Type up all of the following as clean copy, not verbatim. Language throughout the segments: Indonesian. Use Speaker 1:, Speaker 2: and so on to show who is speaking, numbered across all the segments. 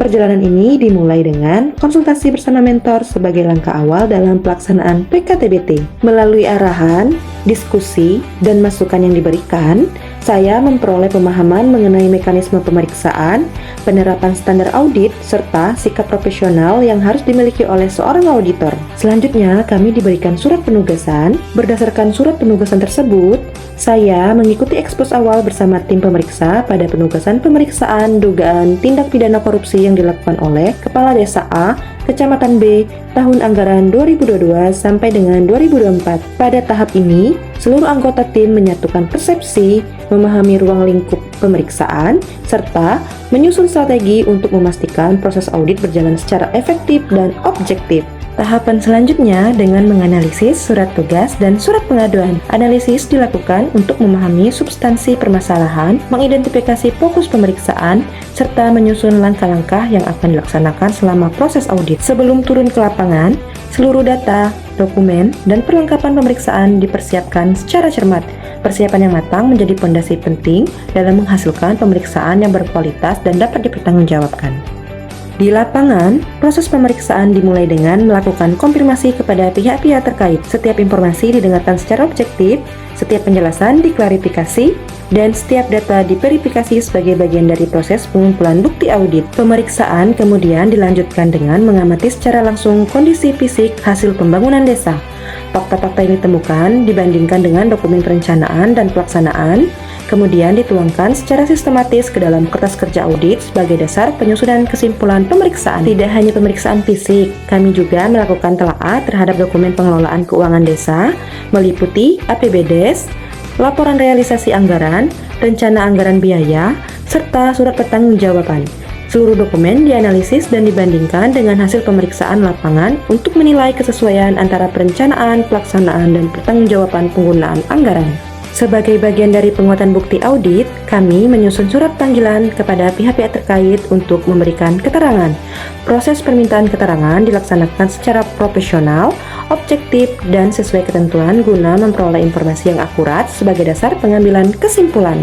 Speaker 1: Perjalanan ini dimulai dengan konsultasi bersama mentor sebagai langkah awal dalam pelaksanaan PKTBT. Melalui arahan, diskusi, dan masukan yang diberikan, saya memperoleh pemahaman mengenai mekanisme pemeriksaan, penerapan standar audit, serta sikap profesional yang harus dimiliki oleh seorang auditor. Selanjutnya, kami diberikan surat penugasan. Berdasarkan surat penugasan tersebut, saya mengikuti ekspos awal bersama tim pemeriksa pada penugasan pemeriksaan dugaan tindak pidana korupsi yang dilakukan oleh Kepala Desa A, Kecamatan B, tahun anggaran 2022 sampai dengan 2024. Pada tahap ini, seluruh anggota tim menyatukan persepsi, memahami ruang lingkup pemeriksaan, serta menyusun strategi untuk memastikan proses audit berjalan secara efektif dan objektif. Tahapan selanjutnya dengan menganalisis surat tugas dan surat pengaduan. Analisis dilakukan untuk memahami substansi permasalahan, mengidentifikasi fokus pemeriksaan, serta menyusun langkah-langkah yang akan dilaksanakan selama proses audit. Sebelum turun ke lapangan, seluruh data, dokumen, dan perlengkapan pemeriksaan dipersiapkan secara cermat. Persiapan yang matang menjadi fondasi penting dalam menghasilkan pemeriksaan yang berkualitas dan dapat dipertanggungjawabkan. Di lapangan, proses pemeriksaan dimulai dengan melakukan konfirmasi kepada pihak-pihak terkait. Setiap informasi didengarkan secara objektif, setiap penjelasan diklarifikasi, dan setiap data diverifikasi sebagai bagian dari proses pengumpulan bukti audit. Pemeriksaan kemudian dilanjutkan dengan mengamati secara langsung kondisi fisik hasil pembangunan desa. Fakta-fakta yang ditemukan dibandingkan dengan dokumen perencanaan dan pelaksanaan, kemudian dituangkan secara sistematis ke dalam kertas kerja audit sebagai dasar penyusunan kesimpulan pemeriksaan. Tidak hanya pemeriksaan fisik, kami juga melakukan telaah terhadap dokumen pengelolaan keuangan desa, meliputi APBDes, laporan realisasi anggaran, rencana anggaran biaya, serta surat pertanggungjawaban. Seluruh dokumen dianalisis dan dibandingkan dengan hasil pemeriksaan lapangan untuk menilai kesesuaian antara perencanaan, pelaksanaan, dan pertanggungjawaban penggunaan anggaran. Sebagai bagian dari penguatan bukti audit, kami menyusun surat panggilan kepada pihak-pihak terkait untuk memberikan keterangan. Proses permintaan keterangan dilaksanakan secara profesional, objektif, dan sesuai ketentuan guna memperoleh informasi yang akurat sebagai dasar pengambilan kesimpulan.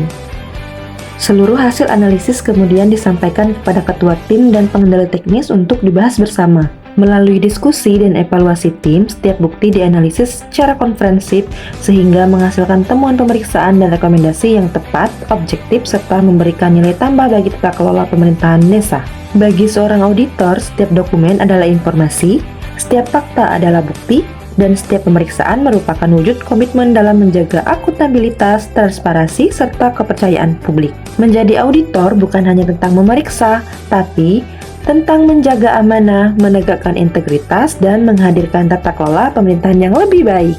Speaker 1: Seluruh hasil analisis kemudian disampaikan kepada ketua tim dan pengendali teknis untuk dibahas bersama. Melalui diskusi dan evaluasi tim, setiap bukti dianalisis secara komprehensif sehingga menghasilkan temuan pemeriksaan dan rekomendasi yang tepat, objektif, serta memberikan nilai tambah bagi tata kelola pemerintahan desa. Bagi seorang auditor, setiap dokumen adalah informasi, setiap fakta adalah bukti, dan setiap pemeriksaan merupakan wujud komitmen dalam menjaga akuntabilitas, transparansi, serta kepercayaan publik. Menjadi auditor bukan hanya tentang memeriksa, tapi tentang menjaga amanah, menegakkan integritas, dan menghadirkan tata kelola pemerintahan yang lebih baik.